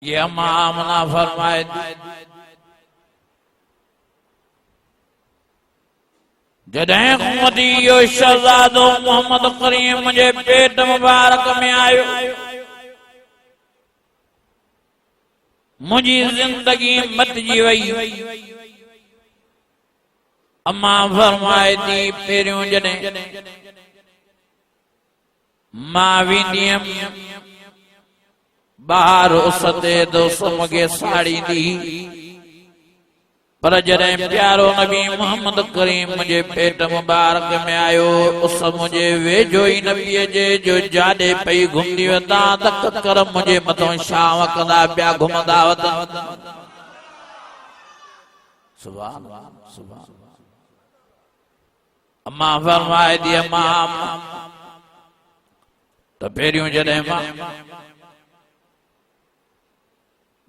ये अम्मा आमना फरमाए जॾहिं खुमती यो शहज़ादो मोहम्मद करीम मुझे पेट मुबारक में आयो मुझी जिंदगी मटजी वई। अम्मा फरमाए थी पहिरियों जॾहिं मां वेंदी हुयमि बाहर उस ते तो उस मूंखे साड़ींदी, पर जॾहिं प्यारो नबी मोहम्मद करीम मुझे पेट मुबारक में आयो उस मुझे वेझो ही नबीअ जे जो जाॾे पई घुमंदी वता तक कर मुझे मथों छांव कंदा पिया घुमंदा वता। सुभान सुभान। अम्मा फरमाए थी अम्मा तो पहिरियों जॾहिं मां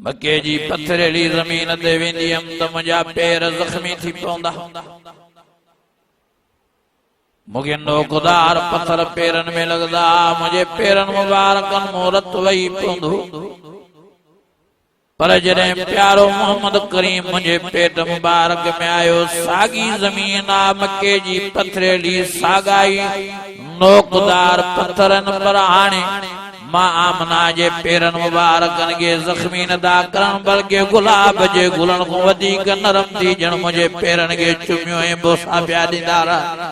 मक्के जी पथरेली जमीन ते वेंदी हुयमि त मुंहिंजा पेर ज़ख्मी थी पवंदा, मूंखे नोकदार पत्थर पेरनि में लॻंदा, मुंहिंजे पेरनि मुबारकनि मूं रतु वही पवंदो। पर जॾहिं प्यारो मोहम्मद करीम मुंहिंजे पेट मुबारक में आयो साॻी ज़मीन आ मक्के जी पथरेली साॻाई नोकदार पत्थरनि, पर हाणे मां आमना जे पेरनि मुबारकनि खे ज़ख्मी नथा करण बल्कि गुलाब जे गुलनि खां वधीक नरम थी ॼण मुंहिंजे पेरनि खे चुमियो ऐं बोसा पिया ॾींदा रहा।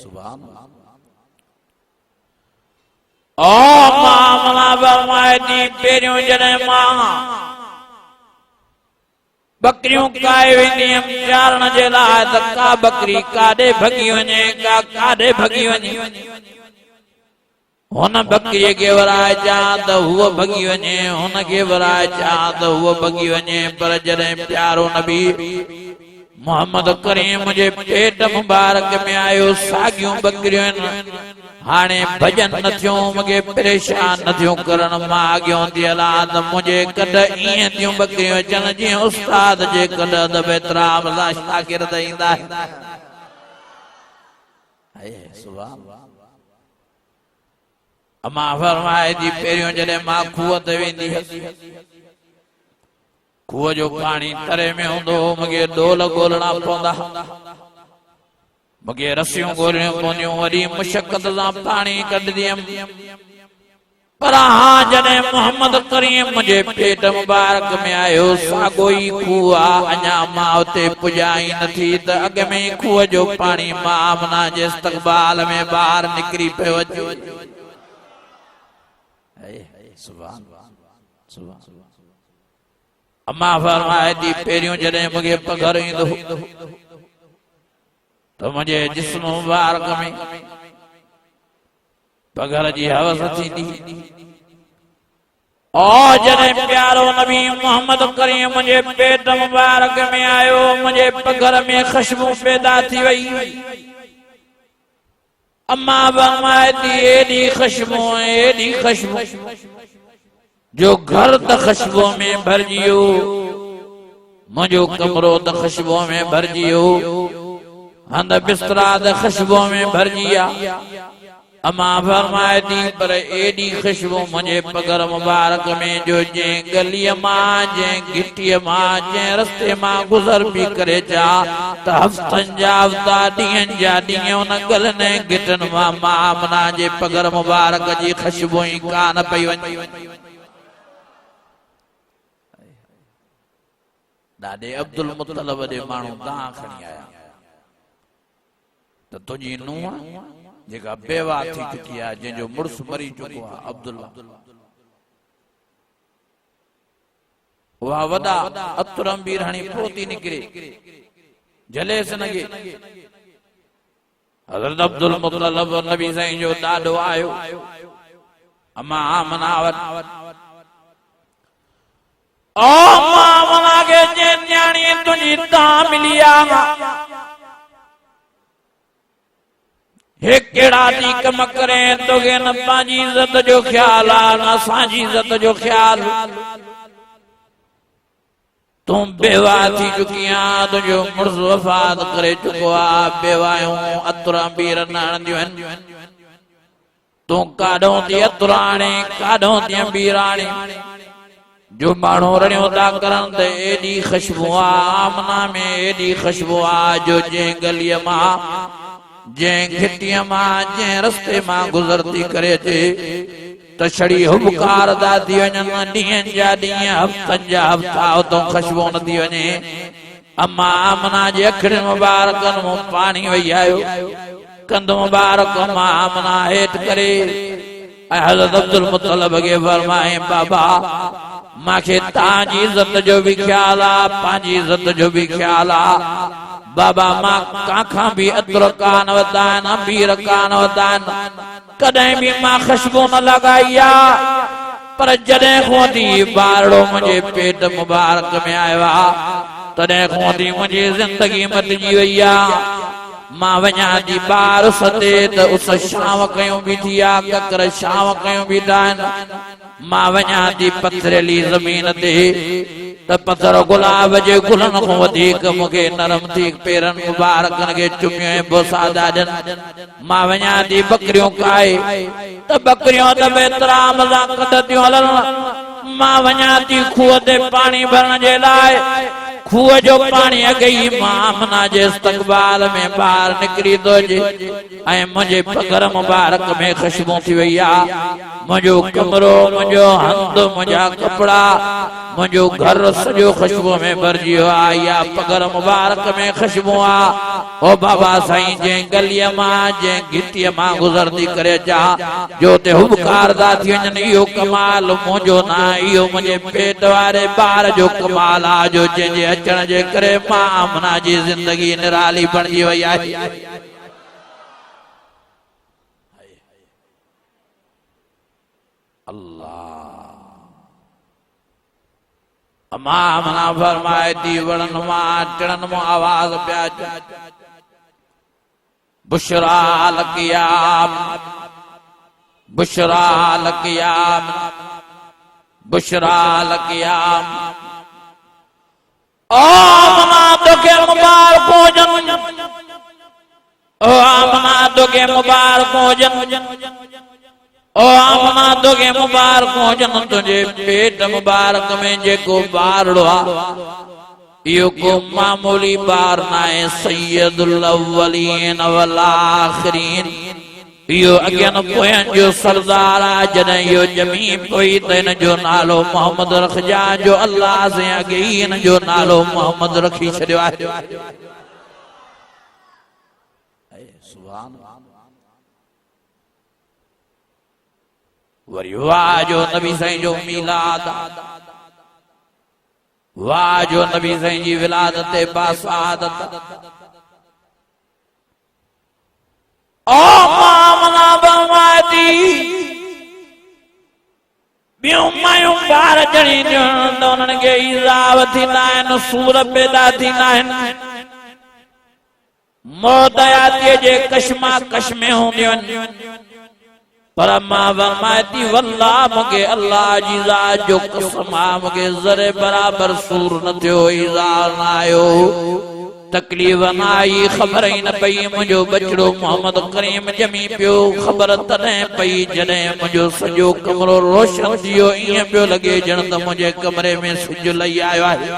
सुभान ओ मां आमना फरमाए थी पहिरियों जॾहिं मां बकरियूं काए वेंदी हुयमि चारण जे लाइ त का बकरी काॾे भॻी वञे का काॾे भॻी वञे, हुन बकरीअ खे वराए चा त हूअ भॻी वञे, हुन खे वराए चा त हूअ भॻी वञे। पर जॾहिं प्यारो नबी मोहम्मद करीम मुंहिंजे पेट मुबारक में आयो साॻियूं बकरियूं आहिनि, हाणे भॼन न थियूं मूंखे परेशान न थियूं करण, मां अॻियां थी हलां त मुंहिंजे कॾ ईअं थियूं बकरियूं अचनि जीअं उस्ताद जे कॾ अदब एतिराम सां शागिर्द ईंदा आहिनि। सुभान। अम्मा फरमाए थी पहिरियों जॾहिं मां खूह ते वेंदी हुअसि खूह जो पाणी तरे में हूंदो हो, मूंखे डोल ॻोल्हणा पवंदा, मूंखे रसियूं ॻोल्हणियूं पवंदियूं, वरी मुशक़त सां पाणी कढंदी हुयमि। पर हां जॾहिं मोहम्मद करीम मुंहिंजे पेट मुबारक में आयो साॻो ई खूह आहे, अञा मां उते पुॼाई नथी त अॻ में ई खूह जो पाणी मां आमना जे इस्तक़बाल में ॿाहिरि निकिरी पियो अचे। सुभान सुभान। अम्मा फरमाए थी पहिरियों जॾहिं मूंखे पघर ईंदो त मुंहिंजे जिस्म मुबारक में पघर जी हवस थींदी, और जॾहिं प्यारो नबी मोहम्मद करीम मुंहिंजे पेट मुबारक में आयो मुंहिंजे पघर में ख़ुशबू पैदा थी वई। अम्मा फरमाए थी एॾी ख़ुशबू जो घर त ख़ुशबू में भरिजी वियो, मुंहिंजो कमरो त ख़ुशबू में भरिजी वियो, हंध बिस्तरा त ख़ुशबू में भरिजी विया। अम्मा फरमाए थी पर एॾी ख़ुशबू मुंहिंजे पघर मुबारक में जो जंहिं गलीअ मां जंहिं घिटीअ मां जंहिं रस्ते मां गुज़र बि करे चा त हफ़्तनि जा हफ़्ता ॾींहंनि जा ॾींहं उन गलनि ऐं घिटनि मां आमना जे पघर मुबारक जी ख़ुशबू ई कान पई वञे। ॾाॾे अब्दुल मुतलब जे माण्हू तव्हां खणी आया त तुंहिंजी नूंहं जेका बेवा थी चुकी आहे, जंहिंजो मुड़ुस मरी चुको आहे अब्दुल्ला, उहा वॾा अतुर अंबीर हणी पोती निकिरे जलेस नगे हज़रत अब्दुल मुतलब नबी साईं जो ॾाॾो आयो अम्मा आमना वटि। ओ मां के न्याणी तुझी तां मिली आ हे केड़ा दी कम करे तोगे न पांजी इज्जत जो ख्याल आ न साजी इज्जत जो ख्याल। तुम बेवा थी चुकी आ, तुझो मुर्स वफात करे चुको आ, बेवायूं अतुर अंबीर न हणंदियूं आहिनि। तू काढों थी अतुराणी काढों थी बीराणी जो माण्हू रड़ियों था करन ते एडी खुशबू आमना में एडी खुशबू जो जे गलिय मां जे घिटिय मां जे रस्ते मां गुजरती करे थे तो छड़ी हुबकार दा थी वञन ॾींहंनि जा ॾींहं हफ़्तनि जा हफ़्ता उतो खुशबू न थी वञे अम्मा आमना जे अखियुनि मुबारकनि मां पाणी वही आयो कंध मुबारक अम्मा आमना हेठ करे हज़रत अब्दुल मुत्तलिब के फरमाए बाबा माखे तांजी इज्जत जो भी ख्याल आ पांजी इज्जत जो भी ख्याल आ बाबा मां काखा भी अतर कान वदान अमीर कान वदान कदे भी मां खुशबू न लगाया पर जडे खोदी बारड़ो मुझे पेट मुबारक में आया तडे खोदी मुझे जिंदगी मटजी वैया मां वञा थी बार सते त उस शाम कयूं भी थिया ककर शाम कयूं भी दान मां वञा थी पथरेली ज़मीन ते त पत्थर गुलाब जे गुलन खां वधीक मूंखे नरम थी पेरनि मुबारकनि खे चुमियो ऐं बोसादा ॾियनि मां वञा थी बकरियूं खाए त बकरियूं त बेतराम सां कद थियूं हलनि मां वञा थी खूह ते पाणी भरण जे लाइ खूह जो पानी अगई मामना जे इस्तकबाल में बाहर निकरी तो जे ऐं मुझे पगर मुबारक में खुशबू थी वैया मुझो कमरो मुझो हंद मुझा कपड़ा मुझो घर सजो खुशबू में भरजी आया पगर मुबारक में खुशबू आ ओ बाबा साईं जे गलिय मां जे घिटिय मां गुजरती करे जा जो ते हुबकार दा थी वञनि इहो कमाल मुझो ना इहो मुझे पेट वारे ॿार जो कमाल आ जो जंहिंजे अचण जे करे मां आमना जी जिंदगी निराली बणजी वई आहे अम्मा आमना फरमाए थी वणन मां टिणन मां आवाज पिया बुशरा लकियाम बुशरा लकियाम बुशरा लकियाम ओ आमना तो के मुबारक हो जन ओ आमना तो के मुबारक हो जन ओ आमना तो के मुबारक हो जन तुझे पेट मुबारक में जेको बारड़ो आ यो को मामूली बार नाए सैयदुल अव्वलीन वल आखिरीन यो अगन पोयन जो सरदार आ जने यो जमी पोई तन जो नालो मोहम्मद रखजा जो अल्लाह से अगे इन जो नालो मोहम्मद रखी छड़ियो आहे सुभान वरी वाह जो नबी साईं जो मिलाद वाह जो नबी साईं जी विलादत बासादत ओ मामना बमाती बियों मायूं बार जणी जो उन्हनि खे इज़ाव थींदा आहिनि सूर पैदा थींदा आहिनि मौत आयातीअ जे कशमा कशमे हूंदियूं आहिनि पर मां फरमाती वल्लाह मूंखे अल्लाह जी ज़ात जो कसम आहे मूंखे ज़रे बराबर सूर न थियो इज़ार न आयो तकलीफ न आई खबर ही न पई मुझो बचड़ो मोहम्मद करीम जमी पियो खबर तॾहिं पई जॾहिं मुझो सॼो कमरो रोशन थियो ईअं पियो लॻे ॼण त मुंहिंजे कमरे में सिज लही आयो आहे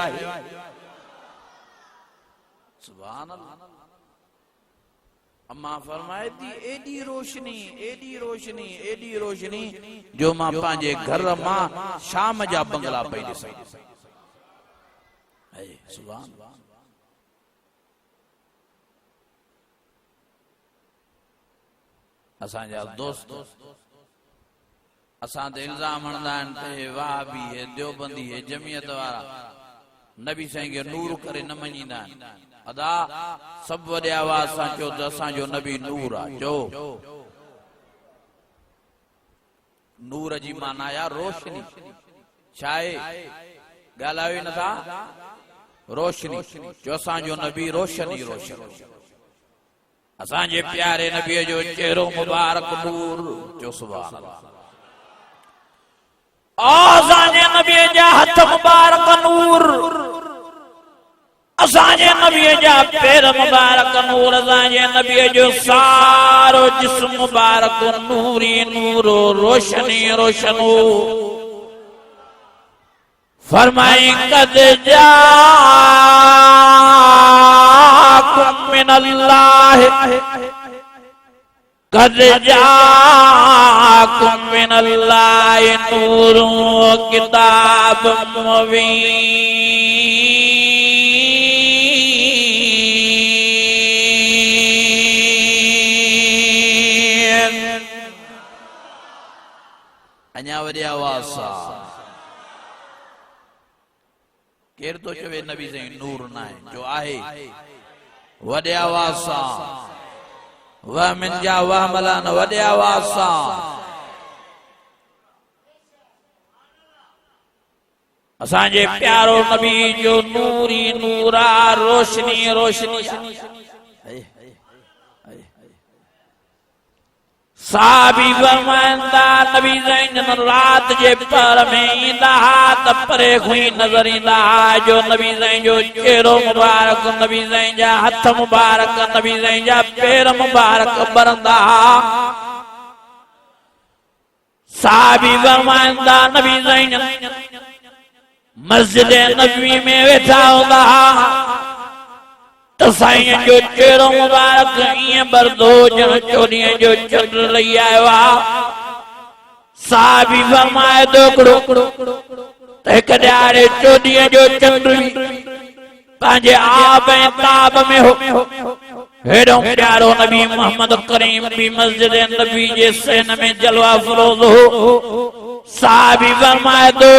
सुभान अल्लाह अम्मा फरमाए थी एडी रोशनी जो मां पंहिंजे घर मां शाम जा बंगला पई ॾिसां सुभान असांजा दोस्त असां ते इल्जाम हणंदा आहिनि त वहाबी है देवबंदी है जमियत वारा नबी साईं खे नूर करे न मञींदा आहिनि अदा सभु वॾे आवाज़ सां चओ त असांजो नबी नूर आहे चओ नूर जी माना या रोशनी छा आहे ॻाल्हायो ई नथा रोशनी जो असांजो नबी रोशनी रोशन असांजे प्यारे नबीअ जो चेहरो मुबारक नूर जो सुभान अल्लाह असांजे नबीअ जा हथ मुबारक नूर असांजे नबी जा पैर मुबारक नूर, असांजे नबी जो सारो जिस्म मुबारक नूरी नूरो रोशनी रोशनो। फरमाई कद जाकुम मिनल्लाह, कद जाकुम मिनल्लाह नूरुन व किताबुम मुबीन। अञा वरी आवाज़ केर तो चवे नबी से नूर ना है जो आहे वडे आवाज़ सा वह मिन जा वह मलान वडे आवाज़ सा असांजे प्यारो नबी जो नूरी नूरा रोशनी रोशनी। साबी फरमाइंदा नबी जैन रात जे पर में ईंदा त परे खुई नजर ईंदा जो नबी जैन जो चेहरो मुबारक, नबी जैन जा हथ मुबारक, नबी जैन जा पैर मुबारक बरंदा। साबी फरमाइंदा नबी जैन मस्जिद नबवी में वेठा होंदा तो साईं जो चेहरो मुबारक इं बरदो जन चोरीअ जो चंड रही आयो आहे। साबी फरमाए दोकड़ो त हिक ॾियारे चोरीअ जो चंड पंहिंजे आब ऐं ताब में हो। हेॾो प्यारो नबी मोहम्मद करीम भी मस्जिद नबी जे सेन में जलवा फरोज़ हो। साबी फरमाए दो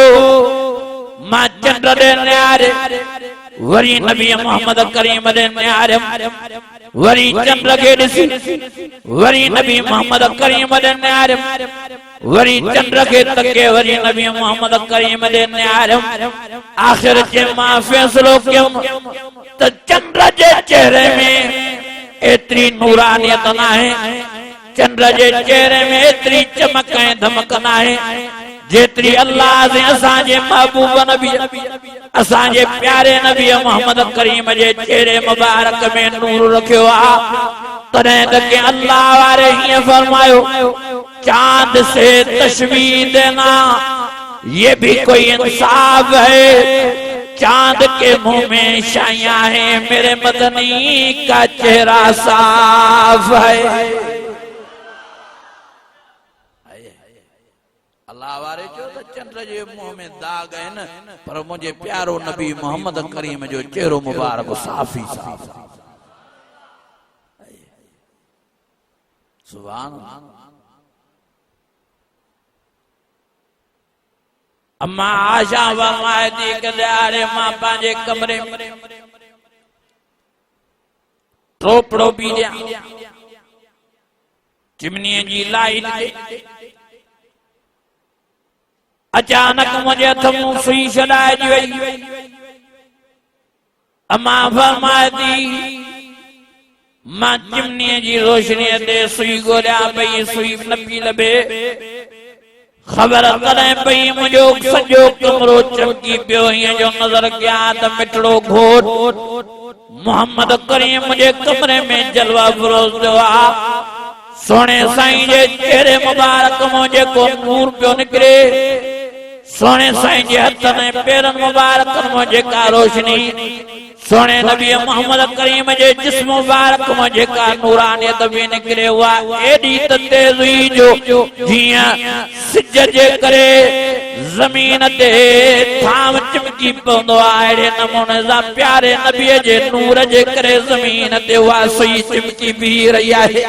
मां चंड दे न्यारे वरी नबी मोहम्मद करीम दे न्यारे वरी चंद्र के दिसी वरी नबी मोहम्मद करीम दे न्यारे वरी चंद्र के तके वरी नबी मोहम्मद करीम दे न्यारे। आखिर के मां फैसलो क्यों तो चंद्र जे चेहरे में एतरी नूरानियत ना है, चंद्र जे चेहरे में एतरी चमक ऐं धमक ना है जेतरी अल्लाह से असांजे महबूब नबी असांजे प्यारे नबी मोहम्मद करीम जे चेहरे मुबारक में नूर रखियो आ। तॾहिं त के अल्लाह वारे हीअं फरमायो चांद से तशबीह देना ये भी कोई इंसाफ है, चांद के मुंह में शाइयां है मेरे मदनी का चेहरा साफ है। अल्लाह वारे जो तो चंद्र जे मुंह में दाग है न पर मुझे प्यारो नबी मोहम्मद करीम जो चेहरो मुबारक साफ ही साफ। सुभान अम्मा आशा फरमाए थी कि ॾियारे मां पंहिंजे कमरे में टोपड़ो पी ॾियां चिमनीअ जी लाइट ते अचानक मुझे हथ मुंह सुई छॾाइजी वई। अम्मा फरमाए थी मां चिमनीअ जी रोशनीअ ते सुई ॻोल्हियां पई, सुई न पई लभे। ख़बर कॾहिं पई मुंहिंजो सॼो कमरो चमकी पियो, हीअं जो नज़र कयां त मिठड़ो घोट मोहम्मद करीम मुंहिंजे कमरे में जलवा फरोज़ थियो आहे। सोने साईं जे चेहरे मुबारक मां जेको नूर पियो निकिरे, सोने साईं जे हथनि ऐं पेरनि मुबारकनि मां जेका रोशनी, सोने नबी मोहम्मद करीम जे जिस्म मुबारक मां जेका नूरानियत भी निकिरे उहा एॾी त तेज़ हुई जो जीअं सिज जे करे ज़मीन ते थाम चिमकी पवंदो आहे, अहिड़े नमूने सां प्यारे नबीअ जे नूर जे करे ज़मीन ते उहा सुई चिमकी बीह रही आहे।